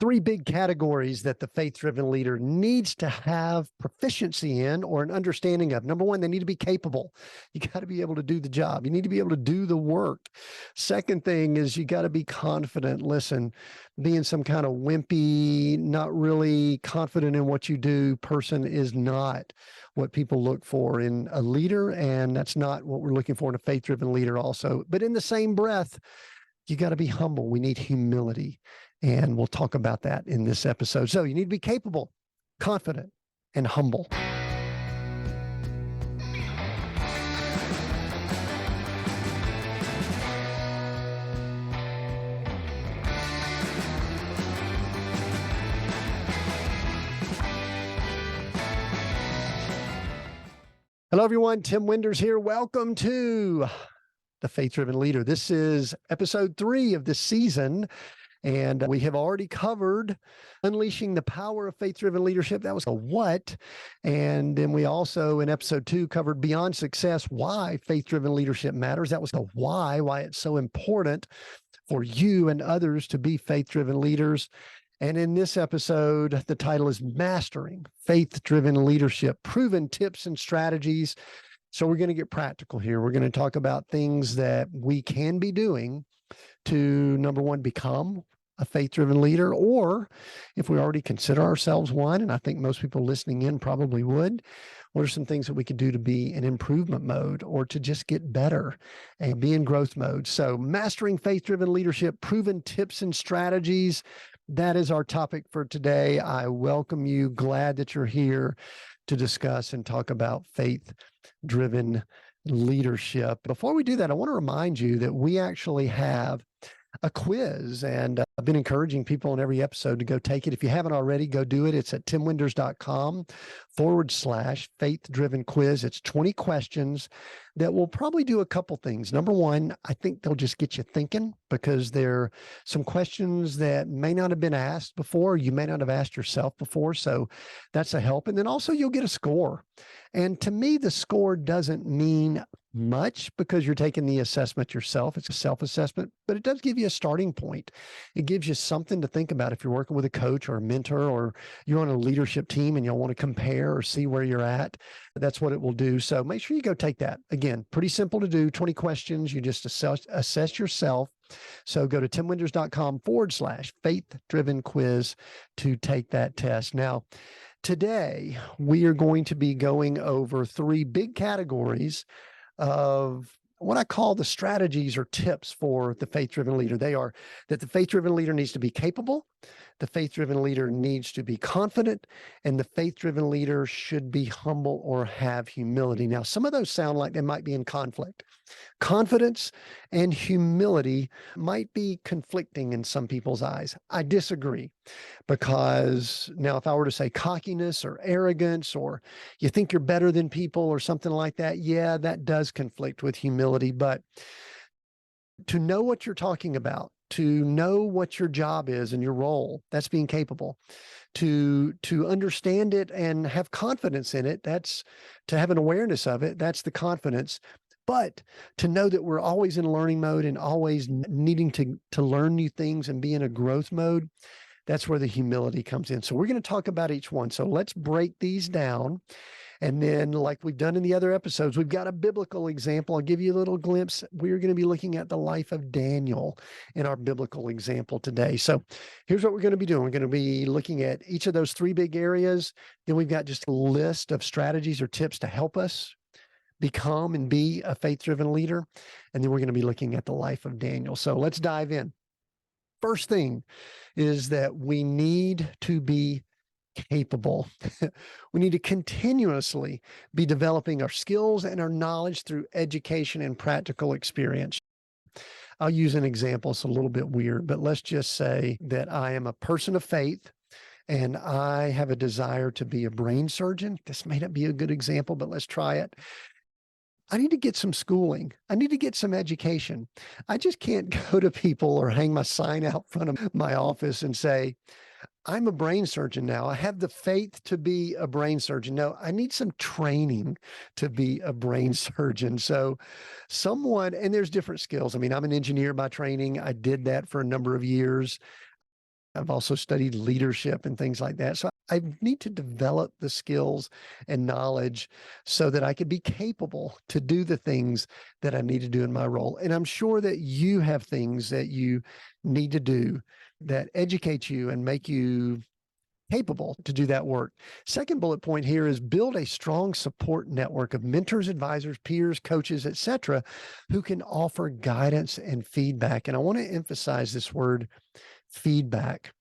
Three big categories that the faith-driven leader needs to have proficiency in or an understanding of. Number one, they need to be capable. You got to be able to do the job. You need to be able to do the work. Second thing is you got to be confident. Listen, being some kind of wimpy, not really confident in what you do person is not what people look for in a leader, and that's not what we're looking for in a faith-driven leader also. But in the same breath, you got to be humble. We need humility. And we'll talk about that in this episode. So you need to be capable, confident, and humble. Hello, everyone. Tim Winders here. Welcome to The Faith-Driven Leader. This is episode 3 of this season. And we have already covered unleashing the power of faith-driven leadership. That was a what. And then we also, in episode 2, covered beyond success, why faith-driven leadership matters. That was the why it's so important for you and others to be faith-driven leaders. And in this episode, the title is Mastering Faith-Driven Leadership, Proven Tips and Strategies. So we're going to get practical here. We're going to talk about things that we can be doing to, number one, become a faith-driven leader, or if we already consider ourselves one, and I think most people listening in probably would, what are some things that we could do to be in improvement mode or to just get better and be in growth mode? So mastering faith-driven leadership, proven tips and strategies. That is our topic for today. I welcome you. Glad that you're here to discuss and talk about faith-driven leadership. Before we do that, I want to remind you that we actually have a quiz, and I've been encouraging people in every episode to go take it. If you haven't already, go do it. It's at timwinders.com/faith-driven quiz. It's 20 questions that will probably do a couple things. Number one, I think they'll just get you thinking, because they're some questions that may not have been asked before. You may not have asked yourself before. So that's a help. And then also you'll get a score. And to me, the score doesn't mean much because you're taking the assessment yourself. It's a self-assessment, but it does give you a starting point. It gives you something to think about if you're working with a coach or a mentor, or you're on a leadership team and you'll want to compare or see where you're at. That's what it will do. So make sure you go take that. Again, pretty simple to do. 20 questions. You just assess yourself. So go to timwinders.com/faith-driven quiz to take that test. Now, today, we are going to be going over 3 big categories of what I call the strategies or tips for the faith-driven leader. They are that the faith-driven leader needs to be capable, the faith-driven leader needs to be confident, and the faith-driven leader should be humble or have humility. Now, some of those sound like they might be in conflict. Confidence and humility might be conflicting in some people's eyes. I disagree, because now if I were to say cockiness or arrogance, or you think you're better than people or something like that, yeah, that does conflict with humility. But to know what you're talking about, to know what your job is and your role, that's being capable. To understand it and have confidence in it, that's to have an awareness of it, that's the confidence. But to know that we're always in learning mode and always needing to learn new things and be in a growth mode, that's where the humility comes in. So we're going to talk about each one. So let's break these down. And then, like we've done in the other episodes, we've got a biblical example. I'll give you a little glimpse. We're going to be looking at the life of Daniel in our biblical example today. So here's what we're going to be doing. We're going to be looking at each of those 3 big areas. Then we've got just a list of strategies or tips to help us become and be a faith-driven leader. And then we're going to be looking at the life of Daniel. So let's dive in. First thing is that we need to be capable. We need to continuously be developing our skills and our knowledge through education and practical experience. I'll use an example. It's a little bit weird, but let's just say that I am a person of faith and I have a desire to be a brain surgeon. This may not be a good example, but let's try it. I need to get some schooling. I need to get some education. I just can't go to people or hang my sign out front of my office and say, I'm a brain surgeon now. I have the faith to be a brain surgeon. No, I need some training to be a brain surgeon. So someone, and there's different skills. I mean, I'm an engineer by training. I did that for a number of years. I've also studied leadership and things like that. So I need to develop the skills and knowledge so that I could be capable to do the things that I need to do in my role. And I'm sure that you have things that you need to do that educate you and make you capable to do that work. Second bullet point here is build a strong support network of mentors, advisors, peers, coaches, etc., who can offer guidance and feedback. And I want to emphasize this word feedback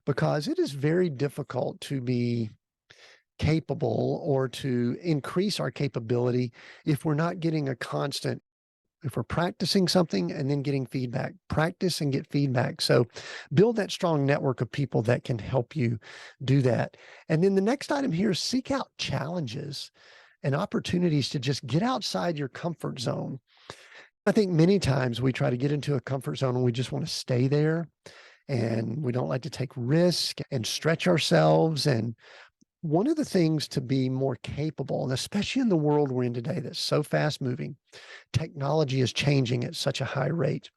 because it is very difficult to be capable or to increase our capability if we're not getting a constant, if we're practicing something and then getting feedback, practice and get feedback. So build that strong network of people that can help you do that. And then the next item here is seek out challenges and opportunities to just get outside your comfort zone. I think many times we try to get into a comfort zone and we just want to stay there and we don't like to take risk and stretch ourselves. And one of the things to be more capable, and especially in the world we're in today that's so fast moving, technology is changing at such a high rate,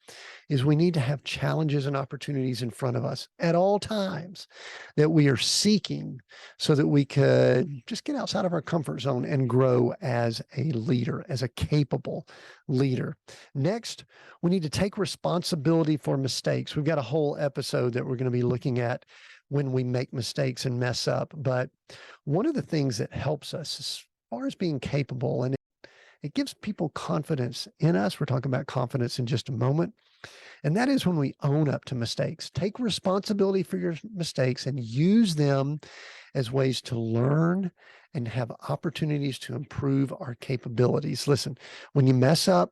is we need to have challenges and opportunities in front of us at all times that we are seeking so that we could just get outside of our comfort zone and grow as a leader, as a capable leader. Next, we need to take responsibility for mistakes. We've got a whole episode that we're going to be looking at when we make mistakes and mess up. But one of the things that helps us as far as being capable, and it gives people confidence in us. We're talking about confidence in just a moment. And that is when we own up to mistakes, take responsibility for your mistakes and use them as ways to learn and have opportunities to improve our capabilities. Listen, when you mess up,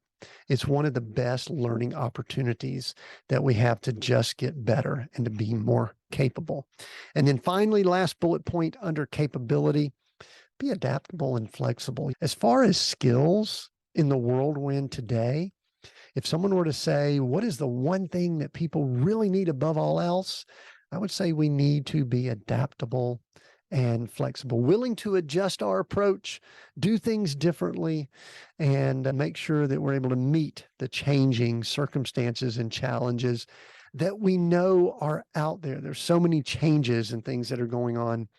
it's one of the best learning opportunities that we have to just get better and to be more capable. And then finally, last bullet point under capability, be adaptable and flexible. As far as skills in the world we're in today, if someone were to say, what is the one thing that people really need above all else? I would say we need to be adaptable and flexible, willing to adjust our approach, do things differently, and make sure that we're able to meet the changing circumstances and challenges that we know are out there. There's so many changes and things that are going on.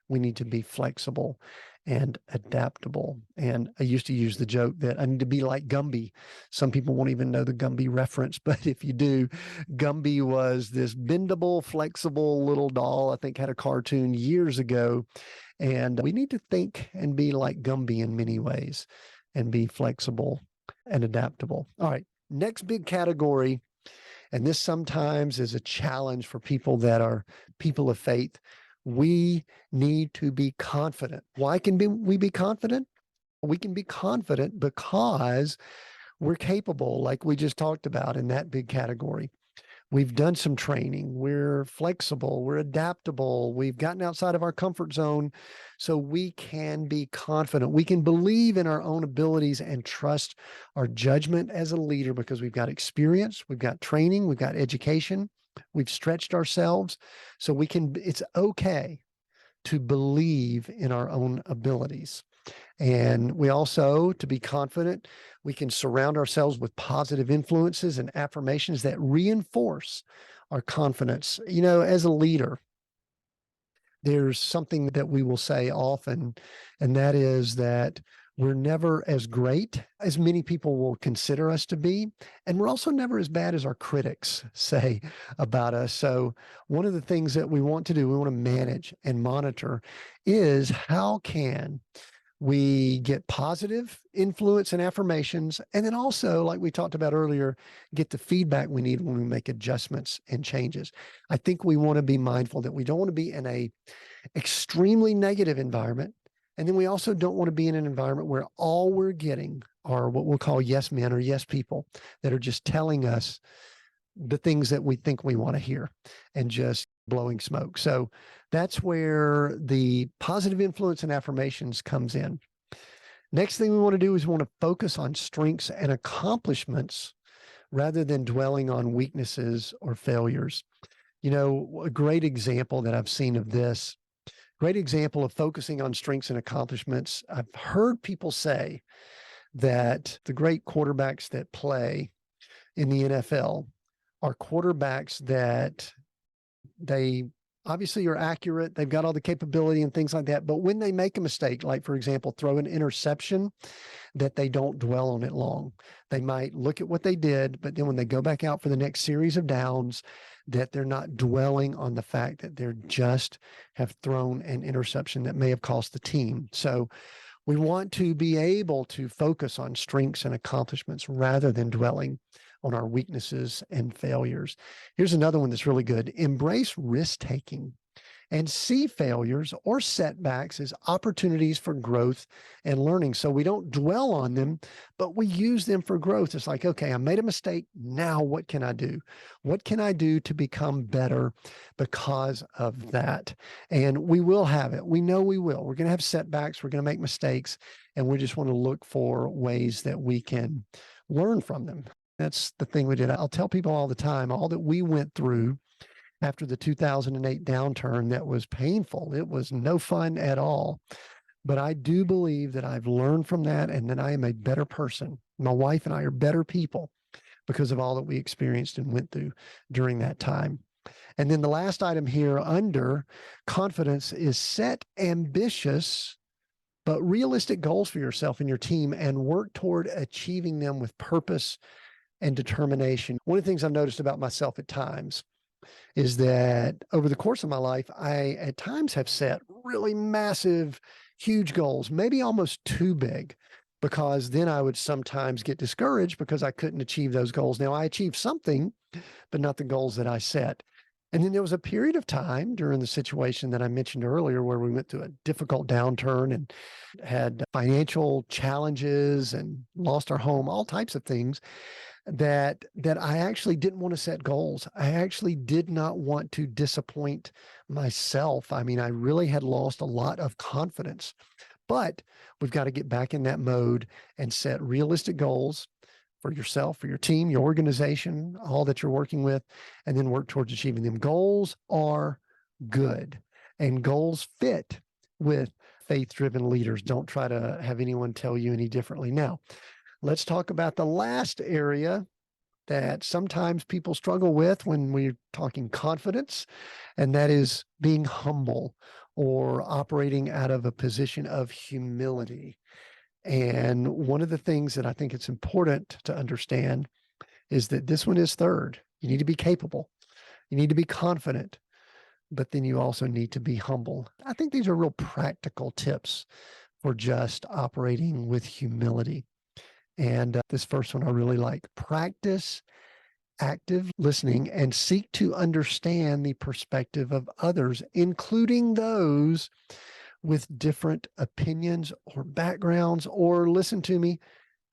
We need to be flexible and adaptable. And I used to use the joke that I need to be like Gumby. Some people won't even know the Gumby reference, but if you do, Gumby was this bendable, flexible little doll, I think had a cartoon years ago. And we need to think and be like Gumby in many ways and be flexible and adaptable. All right, next big category. And this sometimes is a challenge for people that are people of faith. We need to be confident. Why can we be confident? We can be confident because we're capable, like we just talked about in that big category. We've done some training. We're flexible. We're adaptable. We've gotten outside of our comfort zone. So we can be confident. We can believe in our own abilities and trust our judgment as a leader because we've got experience, we've got training, we've got education, we've stretched ourselves. So we can, it's okay to believe in our own abilities. And we also, to be confident, we can surround ourselves with positive influences and affirmations that reinforce our confidence. You know, as a leader, there's something that we will say often, and that is that we're never as great as many people will consider us to be. And we're also never as bad as our critics say about us. So one of the things that we want to do, we want to manage and monitor is how can we get positive influence and affirmations, and then also, like we talked about earlier, get the feedback we need when we make adjustments and changes. I think we want to be mindful that we don't want to be in a extremely negative environment. And then we also don't want to be in an environment where all we're getting are what we'll call yes men or yes people that are just telling us the things that we think we want to hear and just blowing smoke. So that's where the positive influence and affirmations comes in. Next thing we want to do is we want to focus on strengths and accomplishments rather than dwelling on weaknesses or failures. You know, a great example that I've seen of this, great example of focusing on strengths and accomplishments. I've heard people say that the great quarterbacks that play in the NFL are quarterbacks that They obviously are accurate. They've got all the capability and things like that. But when they make a mistake, like for example, throw an interception, that they don't dwell on it long. They might look at what they did, but then when they go back out for the next series of downs, that they're not dwelling on the fact that they're just have thrown an interception that may have cost the team. So we want to be able to focus on strengths and accomplishments rather than dwelling on our weaknesses and failures. Here's another one that's really good. Embrace risk taking and see failures or setbacks as opportunities for growth and learning. So we don't dwell on them, but we use them for growth. It's like, okay, I made a mistake. Now what can I do? What can I do to become better because of that? And we will have it. We know we will. We're going to have setbacks. We're going to make mistakes. And we just want to look for ways that we can learn from them. That's the thing we did. I'll tell people all the time, all that we went through after the 2008 downturn, that was painful. It was no fun at all. But I do believe that I've learned from that and that I am a better person. My wife and I are better people because of all that we experienced and went through during that time. And then the last item here under confidence is set ambitious but realistic goals for yourself and your team and work toward achieving them with purpose and determination. One of the things I've noticed about myself at times is that over the course of my life, I at times have set really massive, huge goals, maybe almost too big, because then I would sometimes get discouraged because I couldn't achieve those goals. Now, I achieved something, but not the goals that I set. And then there was a period of time during the situation that I mentioned earlier where we went through a difficult downturn and had financial challenges and lost our home, all types of things that I actually didn't want to set goals. I actually did not want to disappoint myself. I mean, I really had lost a lot of confidence, but we've got to get back in that mode and set realistic goals for yourself, for your team, your organization, all that you're working with, and then work towards achieving them. Goals are good and goals fit with faith-driven leaders. Don't try to have anyone tell you any differently. Now, let's talk about the last area that sometimes people struggle with when we're talking confidence, and that is being humble or operating out of a position of humility. And one of the things that I think it's important to understand is that this one is third. You need to be capable. You need to be confident, but then you also need to be humble. I think these are real practical tips for just operating with humility. And this first one I really like. Practice active listening and seek to understand the perspective of others, including those with different opinions or backgrounds, or listen to me,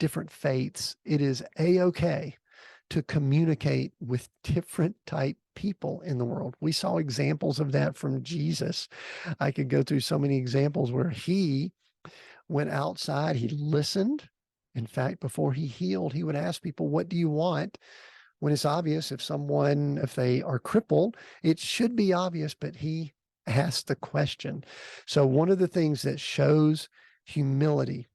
different faiths. It is a-okay to communicate with different type people in the world. We saw examples of that from Jesus. I could go through so many examples where he went outside, he listened. In fact, before he healed, he would ask people, what do you want? When it's obvious, if they are crippled, it should be obvious, but he asked the question. So one of the things that shows humility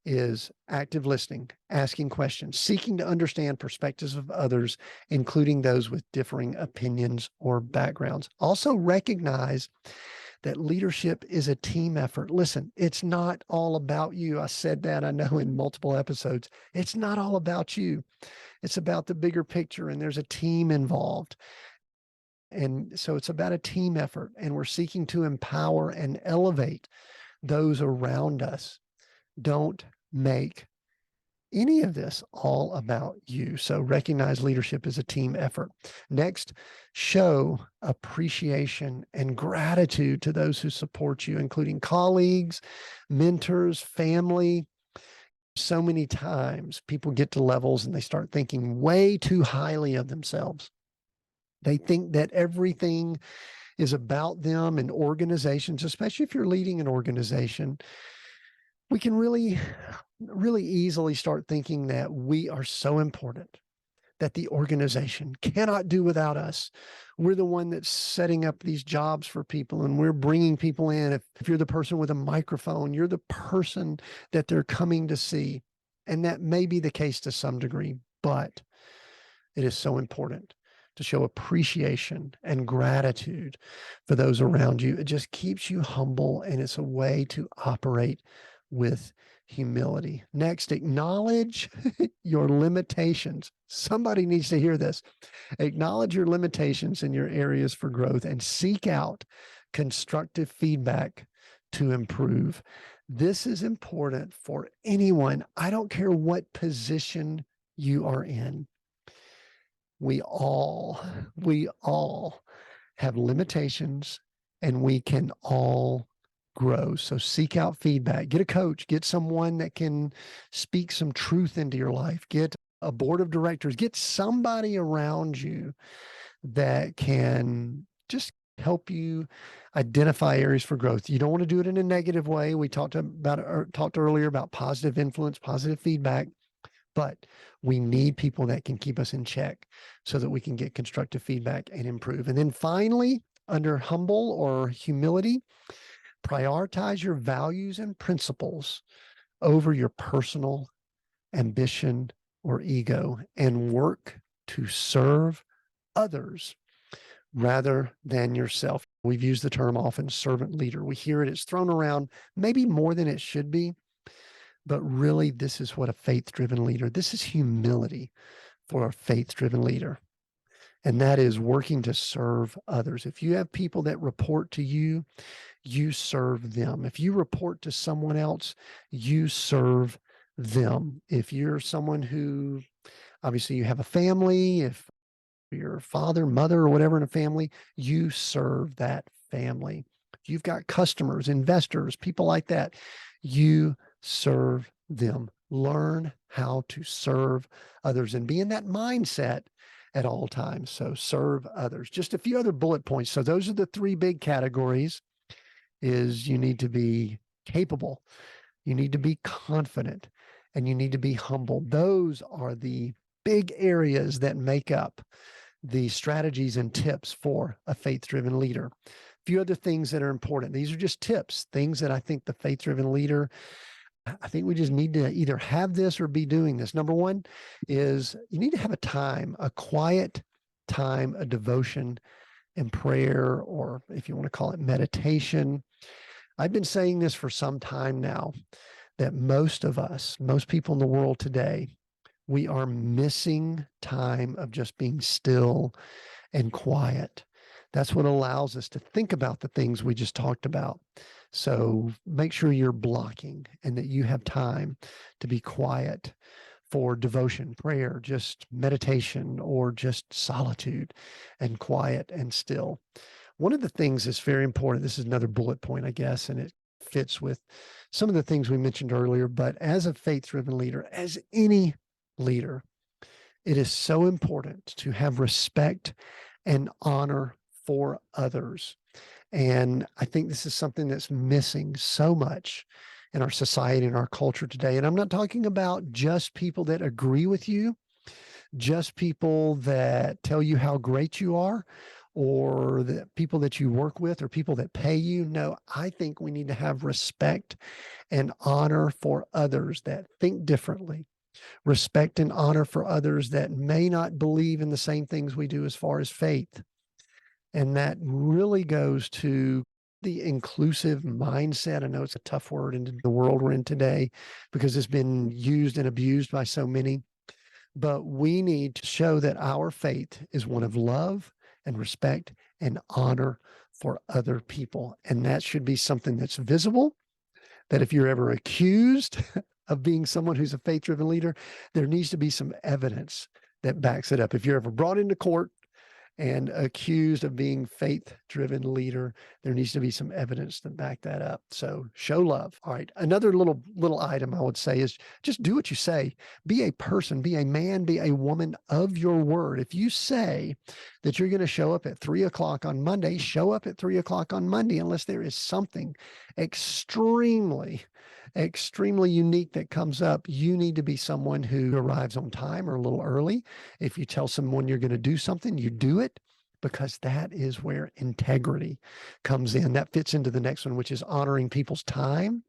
is active listening, asking questions, seeking to understand perspectives of others, including those with differing opinions or backgrounds. Also recognize that leadership is a team effort. Listen, it's not all about you. I said that, I know, in multiple episodes. It's not all about you. It's about the bigger picture, and there's a team involved. And so it's about a team effort, and we're seeking to empower and elevate those around us. Don't make any of this all about you. So recognize leadership as a team effort. Next, show appreciation and gratitude to those who support you, including colleagues, mentors, family. So many times people get to levels and they start thinking way too highly of themselves. They think that everything is about them, and organizations, especially if you're leading an organization, we can really easily start thinking that we are so important that the organization cannot do without us. We're the one that's setting up these jobs for people, and we're bringing people in. If you're the person with a microphone, you're the person that they're coming to see. And that may be the case to some degree, but it is so important to show appreciation and gratitude for those around you. It just keeps you humble, and it's a way to operate with humility. Next, acknowledge your limitations. Somebody needs to hear this. Acknowledge your limitations and your areas for growth, and seek out constructive feedback to improve. This is important for anyone. I don't care what position you are in. We all have limitations, and we can all grow. So seek out feedback, get a coach, get someone that can speak some truth into your life, get a board of directors, get somebody around you that can just help you identify areas for growth. You don't want to do it in a negative way. We talked earlier about positive influence, positive feedback, but we need people that can keep us in check so that we can get constructive feedback and improve. And then finally, under humble or humility, prioritize your values and principles over your personal ambition or ego, and work to serve others rather than yourself. We've used the term often, servant leader. We hear it, it's thrown around maybe more than it should be, but really this is what a faith-driven leader, this is humility for a faith-driven leader. And that is working to serve others. If you have people that report to you, you serve them. If you report to someone else, you serve them. If you're someone who, obviously you have a family, if your father, mother, or whatever in a family, you serve that family. If you've got customers, investors, people like that, you serve them. Learn how to serve others and be in that mindset at all times. So serve others. Just a few other bullet points. So those are the three big categories. Is you need to be capable, you need to be confident, and you need to be humble. Those are the big areas that make up the strategies and tips for a faith-driven leader. A few other things that are important. These are just tips, things that I think the faith-driven leader, I think we just need to either have this or be doing this. Number one is you need to have a time, a quiet time, a devotion and prayer, or if you want to call it meditation. I've been saying this for some time now, that most of us, most people in the world today, we are missing time of just being still and quiet. That's what allows us to think about the things we just talked about. So make sure you're blocking and that you have time to be quiet for devotion, prayer, just meditation, or just solitude and quiet and still. One of the things that's very important, this is another bullet point, I guess, and it fits with some of the things we mentioned earlier, but as a faith-driven leader, as any leader, it is so important to have respect and honor for others. And I think this is something that's missing so much in our society and our culture today. And I'm not talking about just people that agree with you, just people that tell you how great you are, or the people that you work with, or people that pay you. No, I think we need to have respect and honor for others that think differently, respect and honor for others that may not believe in the same things we do as far as faith. And that really goes to the inclusive mindset. I know it's a tough word in the world we're in today because it's been used and abused by so many, but we need to show that our faith is one of love and respect and honor for other people. And that should be something that's visible, that if you're ever accused of being someone who's a faith-driven leader, there needs to be some evidence that backs it up. If you're ever brought into court and accused of being faith-driven leader, there needs to be some evidence to back that up. So show love. All right. Another little item I would say is just do what you say. Be a person, be a man, be a woman of your word. If you say that you're going to show up at 3:00 on Monday, show up at 3:00 on Monday, unless there is something extremely unique that comes up. You need to be someone who arrives on time or a little early. If you tell someone you're going to do something, you do it, because that is where integrity comes in. That fits into the next one, which is honoring people's time.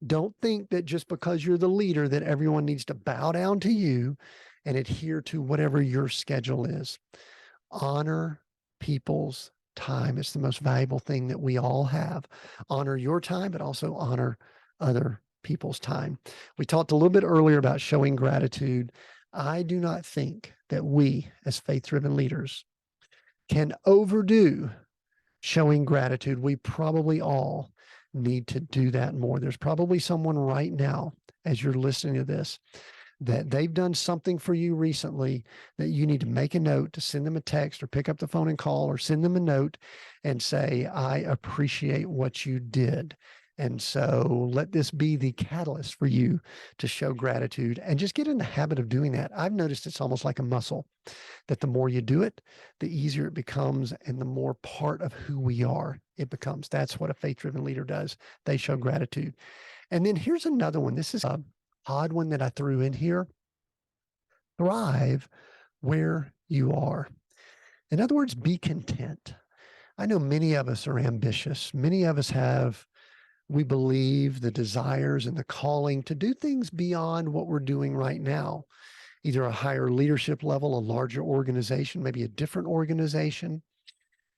Don't think that just because you're the leader that everyone needs to bow down to you and adhere to whatever your schedule is. honor people's time. It's the most valuable thing that we all have. Honor your time, but also honor other people's time. We talked a little bit earlier about showing gratitude. I do not think that we, as faith-driven leaders, can overdo showing gratitude. We probably all need to do that more. There's probably someone right now, as you're listening to this, that they've done something for you recently that you need to make a note, to send them a text or pick up the phone and call, or send them a note and say, I appreciate what you did. And so let this be the catalyst for you to show gratitude and just get in the habit of doing that. I've noticed it's almost like a muscle, that the more you do it, the easier it becomes and the more part of who we are it becomes. That's what a faith-driven leader does. They show gratitude. And then here's another one. This is an odd one that I threw in here. Thrive where you are. In other words, be content. I know many of us are ambitious. Many of us have, we believe, the desires and the calling to do things beyond what we're doing right now, either a higher leadership level, a larger organization, maybe a different organization.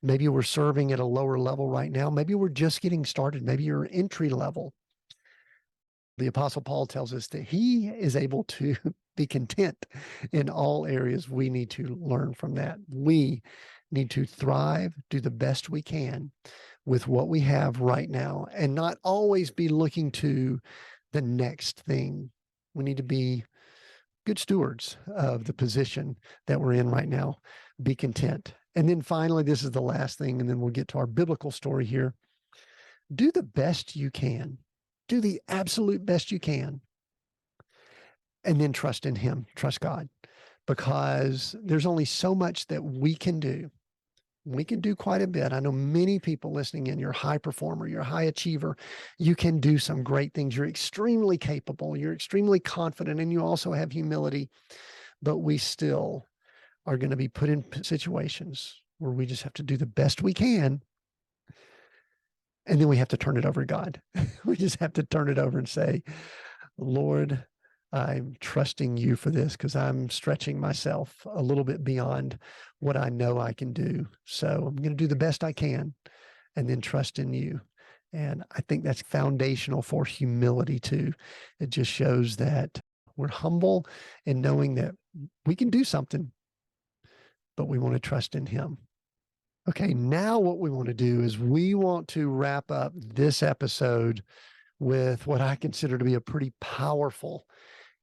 Maybe we're serving at a lower level right now. Maybe we're just getting started. Maybe you're entry level. The Apostle Paul tells us that he is able to be content in all areas. We need to learn from that. We need to thrive, do the best we can with what we have right now, and not always be looking to the next thing. We need to be good stewards of the position that we're in right now. Be content. And then finally, this is the last thing, and then we'll get to our biblical story here. Do the best you can. Do the absolute best you can. And then trust in him, trust God, because there's only so much that we can do. We can do quite a bit. I know many people listening in, you're a high performer, you're a high achiever. You can do some great things. You're extremely capable. You're extremely confident, and you also have humility. But we still are going to be put in situations where we just have to do the best we can. And then we have to turn it over to God. We just have to turn it over and say, Lord, I'm trusting you for this because I'm stretching myself a little bit beyond what I know I can do. So I'm going to do the best I can and then trust in you. And I think that's foundational for humility too. It just shows that we're humble in knowing that we can do something, but we want to trust in him. Okay, now what we want to do is we want to wrap up this episode with what I consider to be a pretty powerful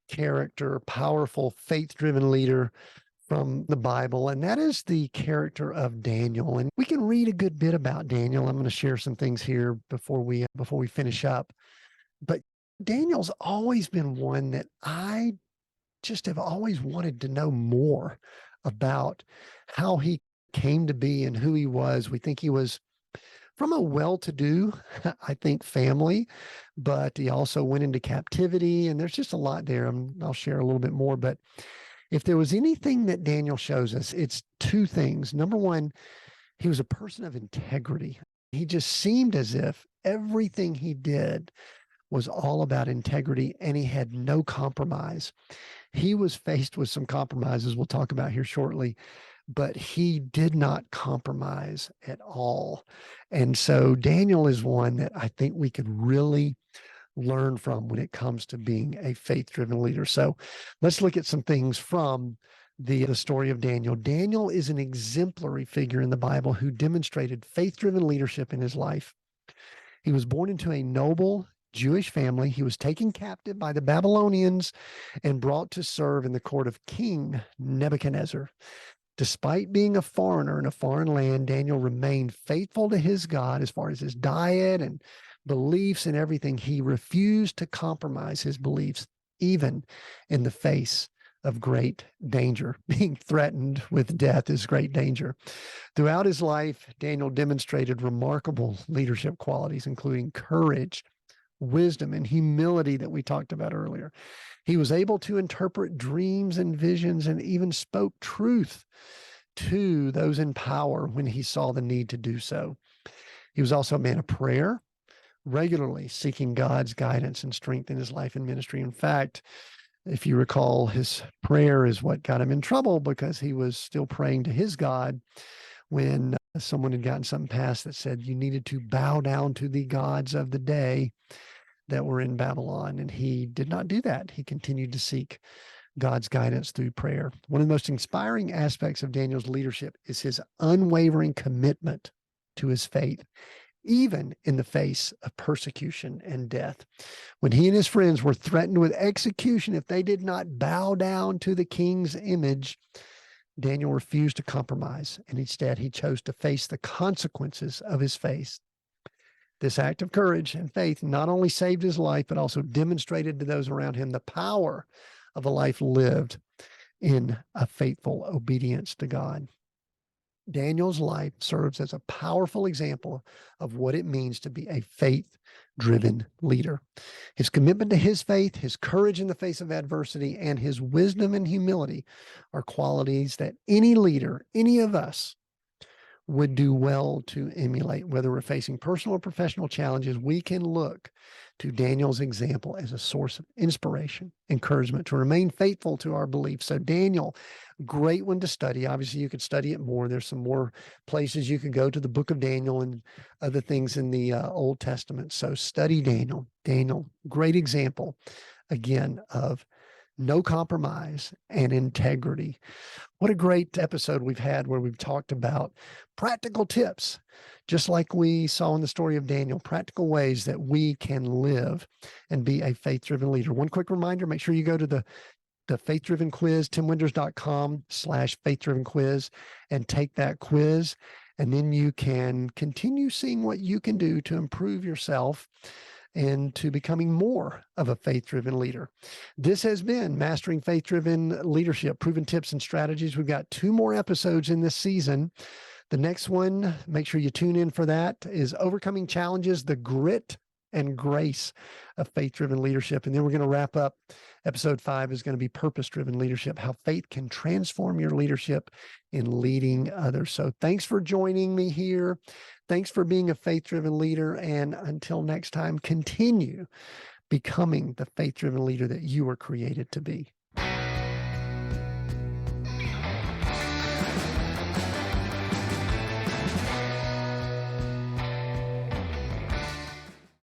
character, powerful faith-driven leader from the Bible, and that is the character of Daniel. And we can read a good bit about Daniel. I'm going to share some things here before we finish up. But Daniel's always been one that I just have always wanted to know more about, how he came to be and who he was. We think he was from a well-to-do, I think, family, but he also went into captivity, and there's just a lot there. I'll share a little bit more, but if there was anything that Daniel shows us, it's two things. Number one, he was a person of integrity. He just seemed as if everything he did was all about integrity, and he had no compromise. He was faced with some compromises we'll talk about here shortly, but he did not compromise at all. And so Daniel is one that I think we could really learn from when it comes to being a faith-driven leader. So let's look at some things from the story of Daniel. Daniel is an exemplary figure in the Bible who demonstrated faith-driven leadership in his life. He was born into a noble Jewish family. He was taken captive by the Babylonians and brought to serve in the court of King Nebuchadnezzar. Despite being a foreigner in a foreign land, Daniel remained faithful to his God as far as his diet and beliefs and everything. He refused to compromise his beliefs, even in the face of great danger. Being threatened with death is great danger. Throughout his life, Daniel demonstrated remarkable leadership qualities, including courage, wisdom, and humility that we talked about earlier. He was able to interpret dreams and visions and even spoke truth to those in power when he saw the need to do so. He was also a man of prayer, regularly seeking God's guidance and strength in his life and ministry. In fact, If you recall, his prayer is what got him in trouble because he was still praying to his God when someone had gotten something passed that said you needed to bow down to the gods of the day that were in Babylon. And he did not do that. He continued to seek God's guidance through prayer. One of the most inspiring aspects of Daniel's leadership is his unwavering commitment to his faith, even in the face of persecution and death. When he and his friends were threatened with execution if they did not bow down to the king's image, Daniel refused to compromise, and instead he chose to face the consequences of his faith. This act of courage and faith not only saved his life, but also demonstrated to those around him the power of a life lived in a faithful obedience to God. Daniel's life serves as a powerful example of what it means to be a faith-driven leader. His commitment to his faith, his courage in the face of adversity, and his wisdom and humility are qualities that any leader, any of us, would do well to emulate. Whether we're facing personal or professional challenges, we can look to Daniel's example as a source of inspiration, encouragement to remain faithful to our beliefs. So Daniel, great one to study. Obviously, you could study it more. There's some more places you could go to the book of Daniel and other things in the Old Testament. So study Daniel. Daniel, great example, again, of no compromise and integrity. What a great episode we've had where we've talked about practical tips, just like we saw in the story of Daniel, practical ways that we can live and be a faith-driven leader. One quick reminder, make sure you go to the faith-driven quiz, timwinders.com/faith-driven quiz, and take that quiz. And then you can continue seeing what you can do to improve yourself and to becoming more of a faith-driven leader. This has been Mastering Faith-Driven Leadership, Proven Tips and Strategies. We've got 2 more episodes in this season. The next one, make sure you tune in for that, is Overcoming Challenges, the Grit and Grace of Faith-Driven Leadership. And then we're going to wrap up. Episode 5 is going to be Purpose-Driven Leadership, how faith can transform your leadership in leading others. So thanks for joining me here. Thanks for being a faith-driven leader. And until next time, continue becoming the faith-driven leader that you were created to be.